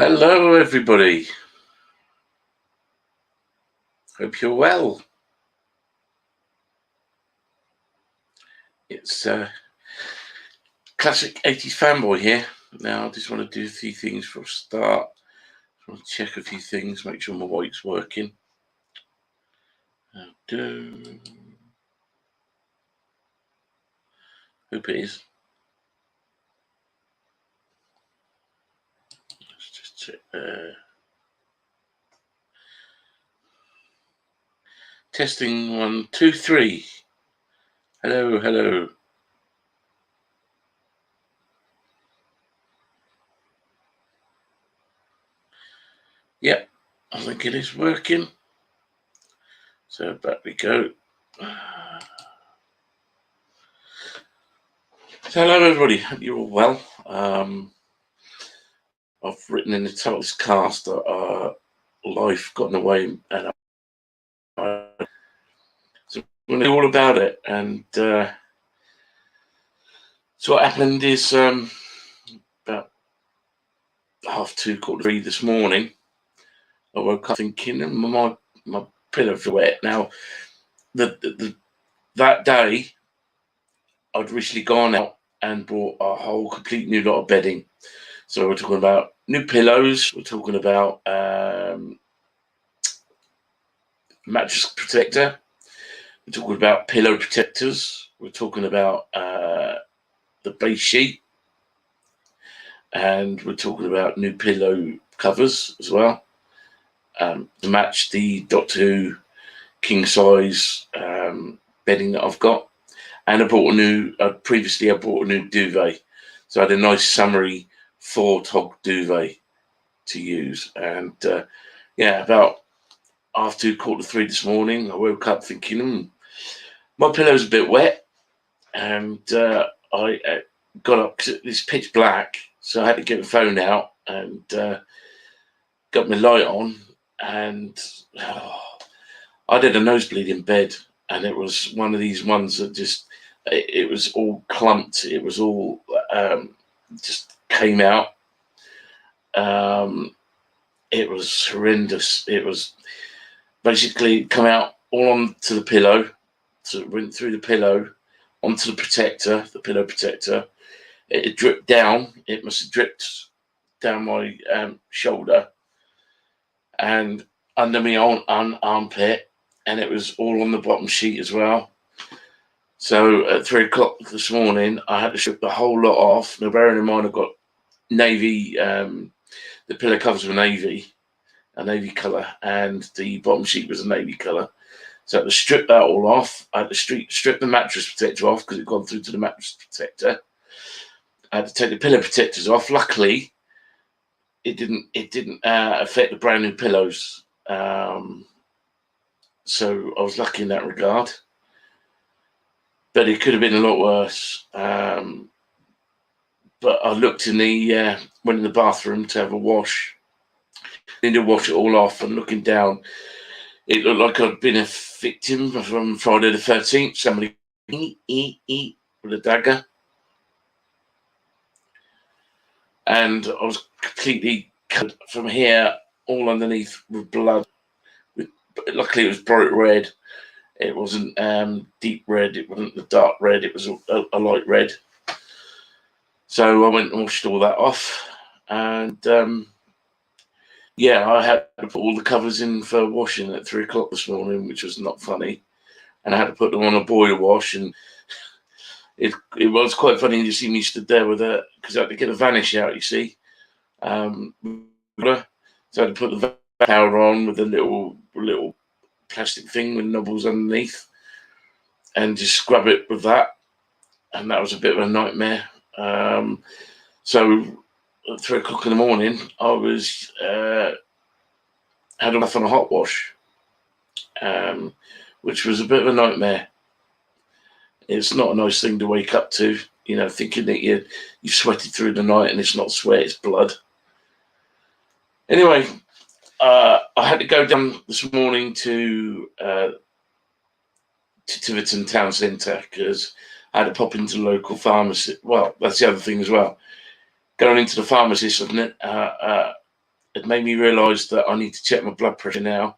Hello, everybody. Hope you're well. It's classic 80s fanboy here. Now, I just want to do a few things for a start. I want to check a few things, make sure my mic's working. Hope it is. Let's just check. Testing 1, 2, 3. Hello. Yep, I think it is working. So back we go. So hello, everybody. Hope you're all well. I've written in the title of this cast that life got in the way, and so we're going to do all about it. And so what happened is about 2:30, 3 this morning, I woke up thinking my pillow's wet. Now, that day, I'd recently gone out and bought a whole complete new lot of bedding. So we're talking about new pillows. We're talking about mattress protector. We're talking about pillow protectors. We're talking about the base sheet. And we're talking about new pillow covers as well, to match the Doctor Who king size bedding that I've got. And I bought previously I bought a new duvet. So I had a nice summery 4-tog duvet to use. And about 2:45 this morning, I woke up thinking, my pillow's a bit wet. And I got up because it's pitch black. So I had to get the phone out and got my light on. And I did a nosebleed in bed. And it was one of these ones that it was all clumped. It was all just came out. It was horrendous. It was basically come out all onto the pillow. So it went through the pillow onto the pillow protector. It dripped down. It must have dripped down my shoulder and under my armpit, and it was all on the bottom sheet as well. So at 3:00 this morning, I had to strip the whole lot off. Now, bearing in mind, I've got navy. The pillow covers were a navy colour, and the bottom sheet was a navy colour. So I had to strip that all off. I had to strip the mattress protector off because it had gone through to the mattress protector. I had to take the pillow protectors off. Luckily, it didn't affect the brand new pillows. So I was lucky in that regard. But it could have been a lot worse. But I looked went in the bathroom to have a wash. Need to wash it all off, and looking down, it looked like I'd been a victim from Friday the 13th. Somebody with a dagger. And I was completely covered from here, all underneath with blood. Luckily, it was bright red. It wasn't deep red. It wasn't the dark red. It was a light red. So I went and washed all that off. And I had to put all the covers in for washing at 3:00 this morning, which was not funny. And I had to put them on a boiler wash. And it was quite funny to see me stood there with because I had to get the vanish out, you see. So I had to put the power on with a little plastic thing with knobbles underneath and just scrub it with that. And that was a bit of a nightmare. So at 3:00 in the morning, I was had enough on a hot wash, which was a bit of a nightmare. It's not a nice thing to wake up to, thinking that you've sweated through the night and it's not sweat, it's blood. Anyway, I had to go down this morning to Tiverton Town Centre because I had to pop into the local pharmacy. Well, that's the other thing as well. Going into the pharmacist, it made me realise that I need to check my blood pressure now.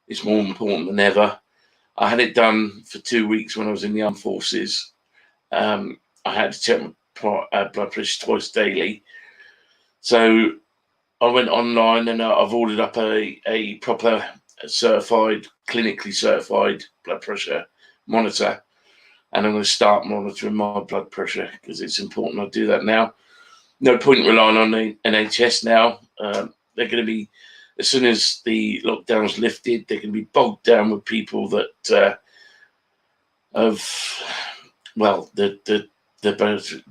It's more important than ever. I had it done for 2 weeks when I was in the armed forces. I had to check my blood pressure twice daily. So I went online and I've ordered up a proper certified, clinically certified blood pressure monitor. And I'm going to start monitoring my blood pressure because it's important I do that now. No point relying on the NHS now. They're going to be, as soon as the lockdown's lifted, they're going to be bogged down with people that they're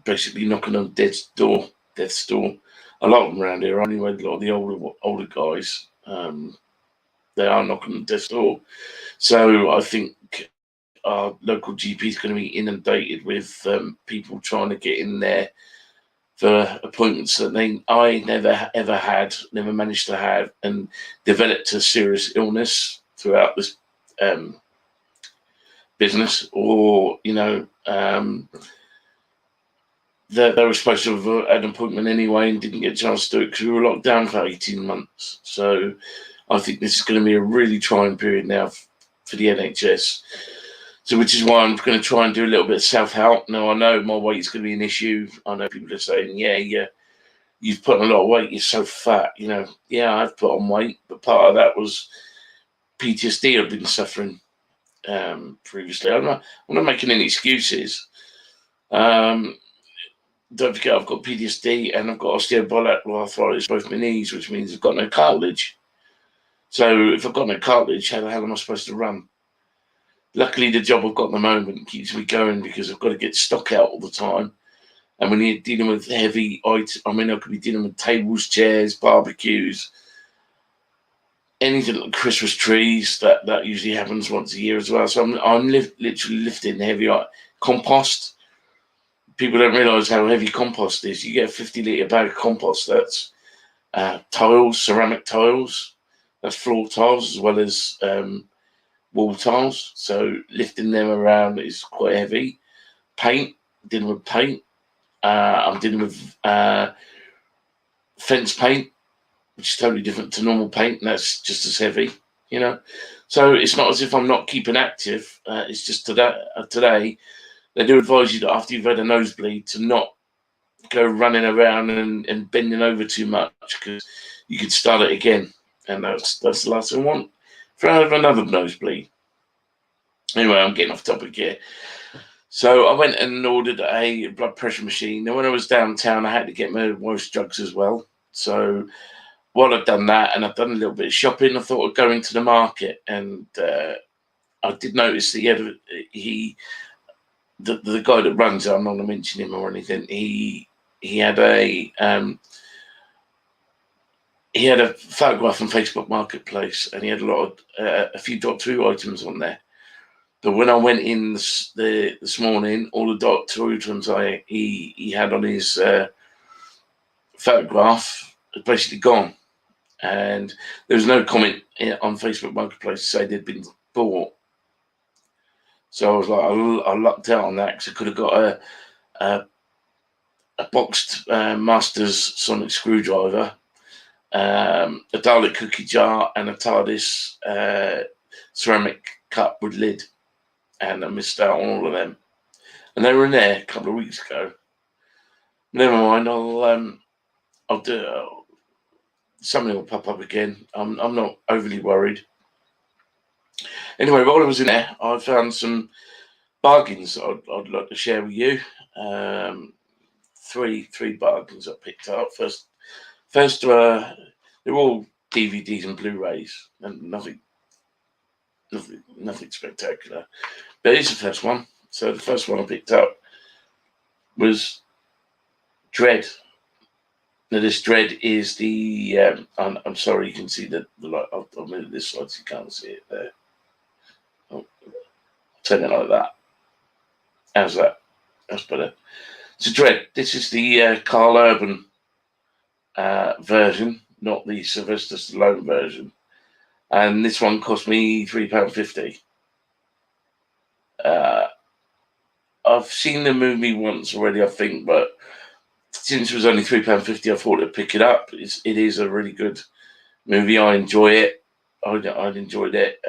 basically knocking on death's door. A lot of them around here anyway. A lot of the older guys, they are knocking on death's door. So I think our local GP is going to be inundated with people trying to get in there for appointments that I never ever had, never managed to have, and developed a serious illness throughout this business, or they were supposed to have had an appointment anyway and didn't get a chance to do it because we were locked down for 18 months. So I think this is going to be a really trying period now for the NHS. So which is why I'm going to try and do a little bit of self-help. Now, I know my weight is going to be an issue. I know people are saying, yeah, you've put on a lot of weight. You're so fat. Yeah, I've put on weight. But part of that was PTSD I've been suffering previously. I'm not making any excuses. Don't forget, I've got PTSD and I've got osteobilateral arthritis, both my knees, which means I've got no cartilage. So if I've got no cartilage, how the hell am I supposed to run? Luckily, the job I've got at the moment keeps me going because I've got to get stock out all the time. And when you're dealing with heavy items, I could be dealing with tables, chairs, barbecues, anything like Christmas trees. That usually happens once a year as well. So I'm literally lifting heavy compost. People don't realise how heavy compost is. You get a 50-litre bag of compost. That's tiles, ceramic tiles. That's floor tiles as well as wall tiles, so lifting them around is quite heavy. Paint, dealing with paint. I'm dealing with fence paint, which is totally different to normal paint, and that's just as heavy, So it's not as if I'm not keeping active. It's just today they do advise you that after you've had a nosebleed to not go running around and bending over too much because you could start it again, and that's the last thing I want. For another nosebleed. Anyway, I'm getting off topic here. So I went and ordered a blood pressure machine. Now, when I was downtown, I had to get my wife's drugs as well. So while I'd done that and I'd done a little bit of shopping, I thought I'd go into the market. And I did notice that the guy that runs it, I'm not going to mention him or anything, he had a photograph on Facebook Marketplace, and he had a few Doctor Who items on there. But when I went in this morning, all the Doctor Who items he had on his photograph had basically gone, and there was no comment on Facebook Marketplace to say they'd been bought. So I was like, I lucked out on that because I could have got a boxed Masters sonic screwdriver, a Dalek cookie jar, and a TARDIS ceramic cup with lid, and I missed out on all of them. And they were in there a couple of weeks ago. Never mind, I'll do something will pop up again. I'm not overly worried. Anyway, while I was in there, I found some bargains I'd like to share with you. Three bargains I picked up. First, they're all DVDs and Blu-rays, and nothing spectacular. But here's the first one. So the first one I picked up was Dredd. Now this Dredd is the I'm sorry, you can see the light. I'll move this side so you can't see it there. I'll turn it like that. How's that? That's better. So Dredd, this is the Carl Urban version, not the Sylvester Stallone version. And this one cost me £3.50. I've seen the movie once already, I think, but since it was only £3.50, I thought I'd pick it up. It is a really good movie. I enjoy it. I'd enjoyed it.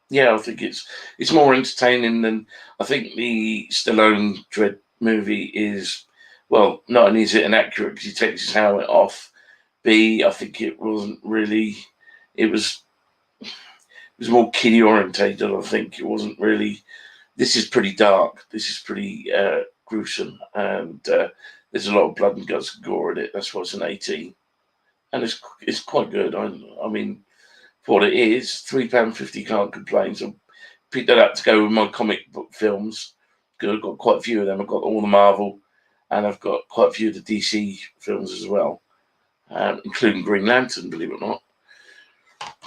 Yeah, I think it's more entertaining than I think the Stallone Dread movie is. Well, not only is it inaccurate because he takes his helmet off, B, I think it wasn't really. It was more kiddie orientated. I think it wasn't really. This is pretty dark. This is pretty gruesome, and there's a lot of blood and guts and gore in it. That's why it's an 18, and it's quite good. I mean, for what it is, £3.50 can't complain. So picked that up to go with my comic book films because I've got quite a few of them. I've got all the Marvel, and I've got quite a few of the DC films as well, including Green Lantern, believe it or not.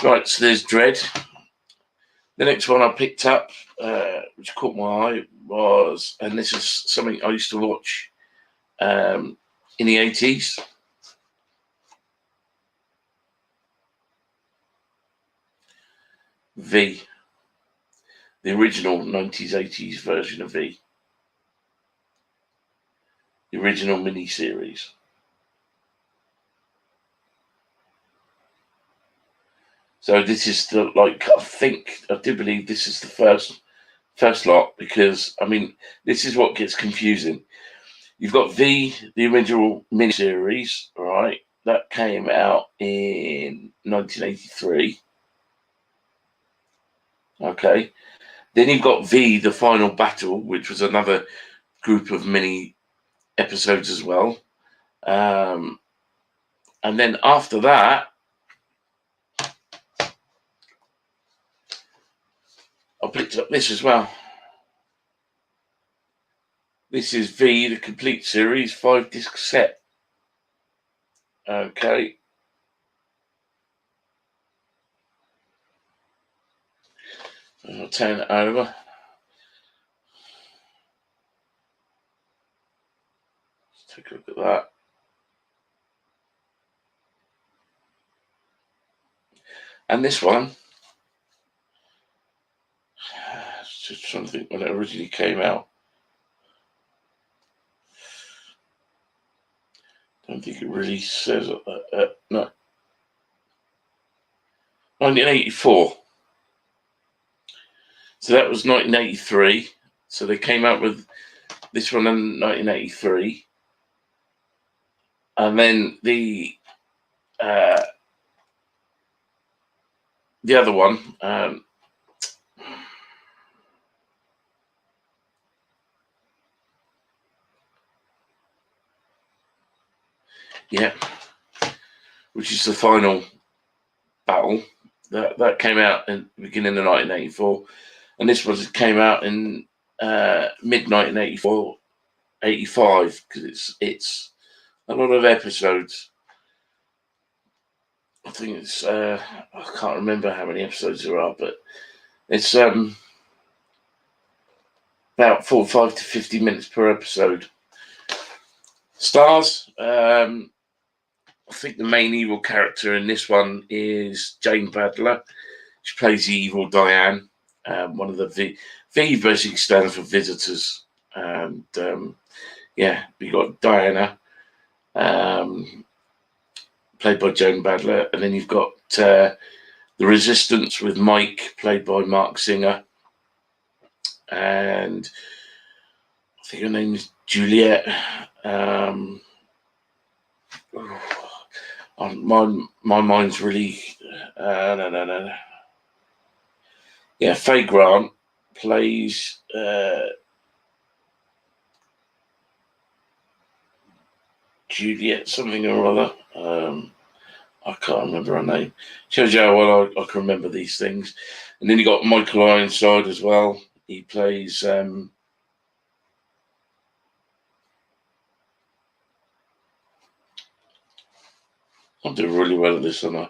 Right, so there's Dread. The next one I picked up, which caught my eye, was, and this is something I used to watch in the 80s. V. The original 90s, 80s version of V. The original miniseries. So this is the, like, I do believe this is the first lot, because, I mean, this is what gets confusing. You've got V, the original miniseries, right? That came out in 1983. Okay. Then you've got V, the Final Battle, which was another group of mini episodes as well. And then after that, I picked up this as well. This is V, the complete series, 5-disc set. Okay. I'll turn it over. Let's take a look at that. And this one, just trying to think when it originally came out. Don't think it really says no. 1984. So that was 1983. So they came out with this one in 1983. And then the other one, yeah, which is the Final Battle, that came out in the beginning of 1984, and this was came out in mid 1984, 85, because it's a lot of episodes. I think it's I can't remember how many episodes there are, but it's about 45 to 50 minutes per episode. Stars. I think the main evil character in this one is Jane Badler. She plays the evil Diane. One of the V basically stands for visitors, and yeah, we got Diana, played by Jane Badler, and then you've got the Resistance with Mike, played by Mark Singer, and I think her name is Juliet. My mind's really no. Yeah, Faye Grant plays Juliet something or other. I can't remember her name. Shows you how well I can remember these things. And then you got Michael Ironside as well. He plays I'm doing really well at this, aren't I?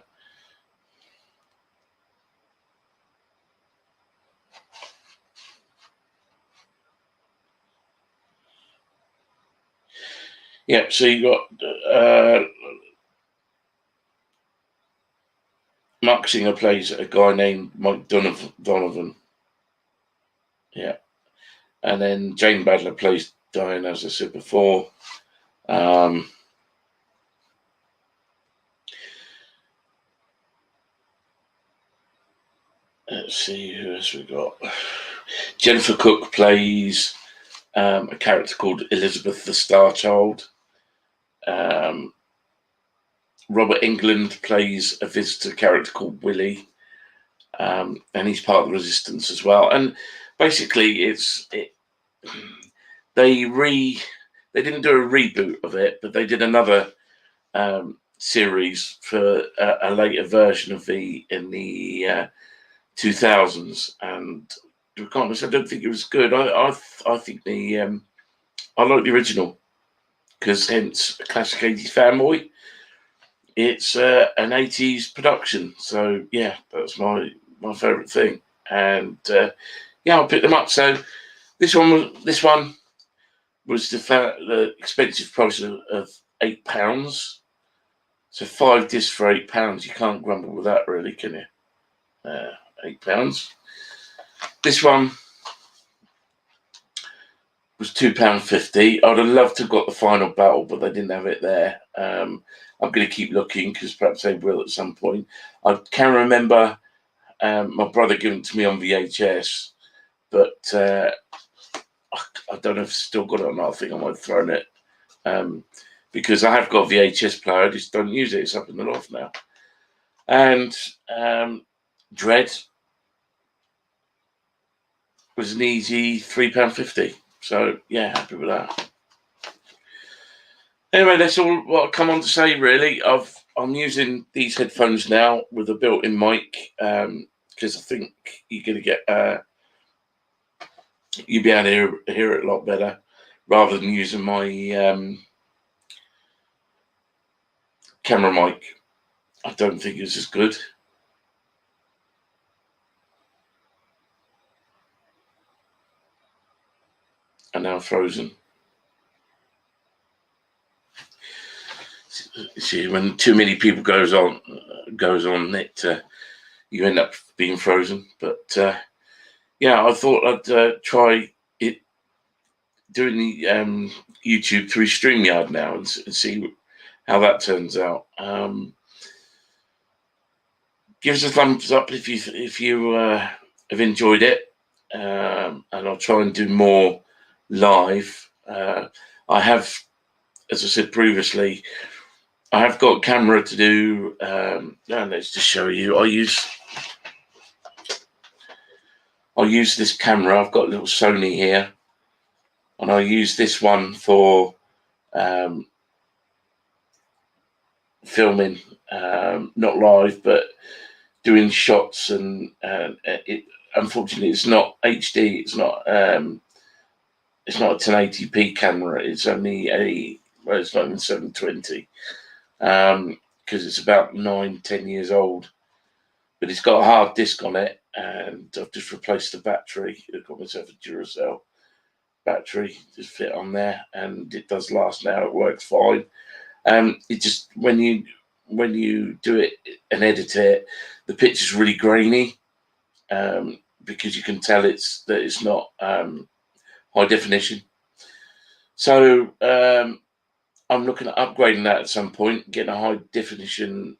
Yeah, so you got Mark Singer plays a guy named Mike Donovan. Yeah. And then Jane Badler plays Diane, as I said before. Let's see who else we got. Jennifer Cook plays a character called Elizabeth the Star Child. Robert Englund plays a visitor character called Willie, and he's part of the Resistance as well. And basically, they didn't do a reboot of it, but they did another series for a later version of in the 2000s, and to be honest, I don't think it was good. I think I like the original because hence a classic 80s fanboy. It's an 80s production, so yeah, that's my favourite thing. And yeah, I'll pick them up. So this one was the expensive price of £8. So 5 discs for £8. You can't grumble with that, really, can you? £8. This one was £2.50. I'd have loved to have got the final battle, but they didn't have it there. I'm going to keep looking because perhaps they will at some point. I can remember my brother giving it to me on VHS, but I don't know if I've still got it or not. I think I might have thrown it because I have got a VHS player. I just don't use it. It's up in the loft now. And Dread was an easy £3.50. So yeah, happy with that. Anyway, that's all what I come on to say. Really, I'm using these headphones now with a built-in mic because I think you're going to get you'll be able to hear it a lot better rather than using my camera mic. I don't think it's as good. And now frozen. See, when too many people goes on it, you end up being frozen. But yeah, I thought I'd try it doing the YouTube through StreamYard now and see how that turns out. Give us a thumbs up if you have enjoyed it, and I'll try and do more live. I have, as I said previously, I have got a camera to do. Let's just show you. I'll use this camera. I've got a little Sony here, and I'll use this one for filming, not live, but doing shots. And it, unfortunately, it's not HD. It's not a 1080p camera. It's only it's not even 720. Because it's about 9-10 years old, but it's got a hard disk on it, and I've just replaced the battery. I've got myself a Duracell battery to fit on there, and it does last now. It works fine. It just when you do it and edit it, the picture's really grainy because you can tell it's not high definition. So I'm looking at upgrading that at some point, getting a high definition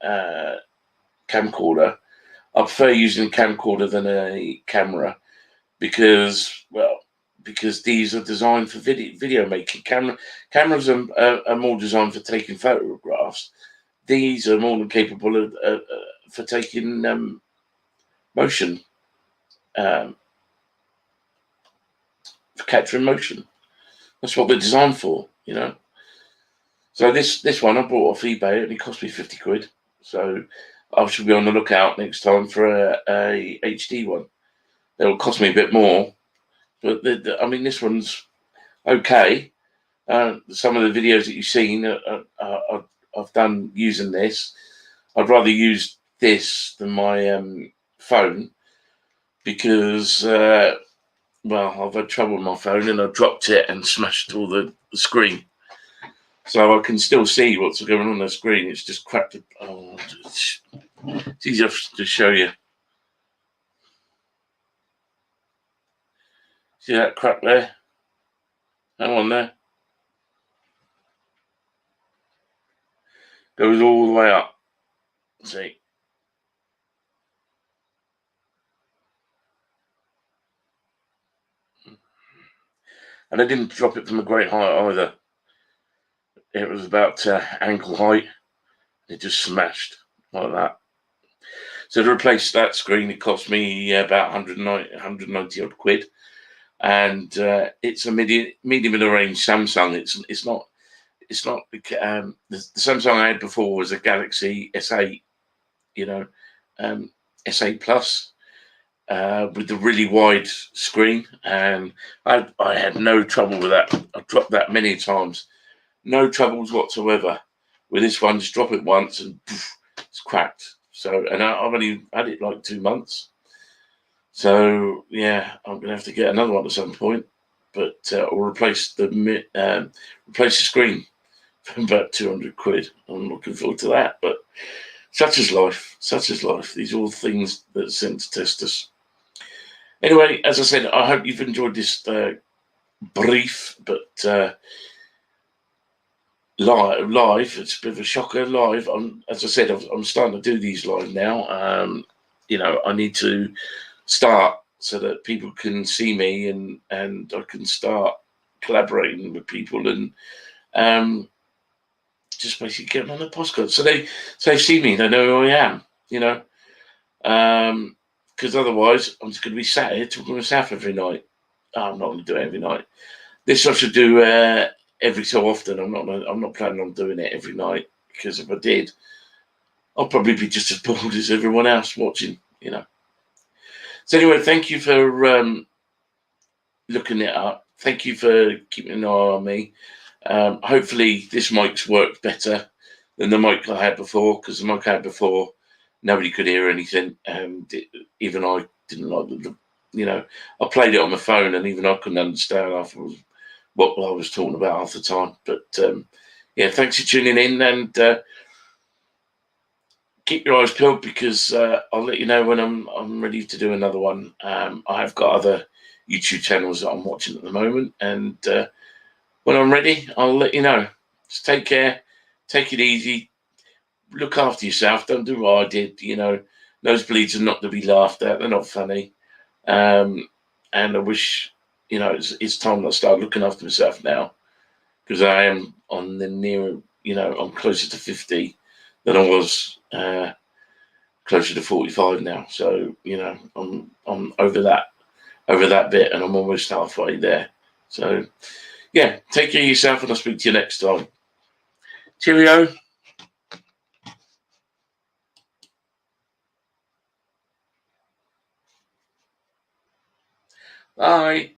camcorder. I prefer using a camcorder than a camera because these are designed for video making. Cameras are more designed for taking photographs. These are more than capable of for taking motion, for capturing motion. That's what they're designed for, you know. So this one I bought off eBay and it cost me £50. So I should be on the lookout next time for a HD one. It'll cost me a bit more, but I mean this one's okay. Some of the videos that you've seen I've done using this. I'd rather use this than my phone because I've had trouble with my phone and I dropped it and smashed all the screen. So I can still see what's going on the screen. It's just cracked. It's easier to show you. See that crack there? That one there? Goes all the way up. See? And I didn't drop it from a great height either. It was about ankle height. It just smashed like that. So to replace that screen, it cost me about 190 odd quid. And it's a medium in the range Samsung. It's not the Samsung I had before was a Galaxy S8, you know, S8 Plus with the really wide screen, and I had no trouble with that. I've dropped that many times, no troubles whatsoever. With this one, just drop it once and poof, it's cracked. So, and I've only had it like 2 months. So yeah, I'm gonna have to get another one at some point, but I'll replace the screen for about 200 quid. I'm looking forward to that. But such is life. Such is life. These are all things that are sent to test us. Anyway, as I said, I hope you've enjoyed this brief but live. It's a bit of a shocker live. As I said, I'm starting to do these live now. I need to start so that people can see me and I can start collaborating with people and just basically getting on the postcard. So they see me, they know who I am, because otherwise I'm just going to be sat here talking myself every night. I'm not going to do it every night. This I should do every so often. I'm not planning on doing it every night, because if I did, I'll probably be just as bored as everyone else watching. So anyway, thank you for looking it up. Thank you for keeping an eye on me. Hopefully this mic's worked better than the mic I had before, because the mic I had before, nobody could hear anything, and even I didn't like I played it on my phone, and even I couldn't understand afterwards what I was talking about half the time. But yeah, thanks for tuning in, and keep your eyes peeled, because I'll let you know when I'm ready to do another one. I've got other YouTube channels that I'm watching at the moment, and when I'm ready, I'll let you know. Just take care, take it easy, look after yourself. Don't do what I did. Nosebleeds are not to be laughed at. They're not funny. And I wish, it's time that I start looking after myself now, because I am on the near, I'm closer to 50 than I was closer to 45 now. So, I'm over that bit, and I'm almost halfway there. So, yeah, take care of yourself, and I'll speak to you next time. Cheerio. Bye.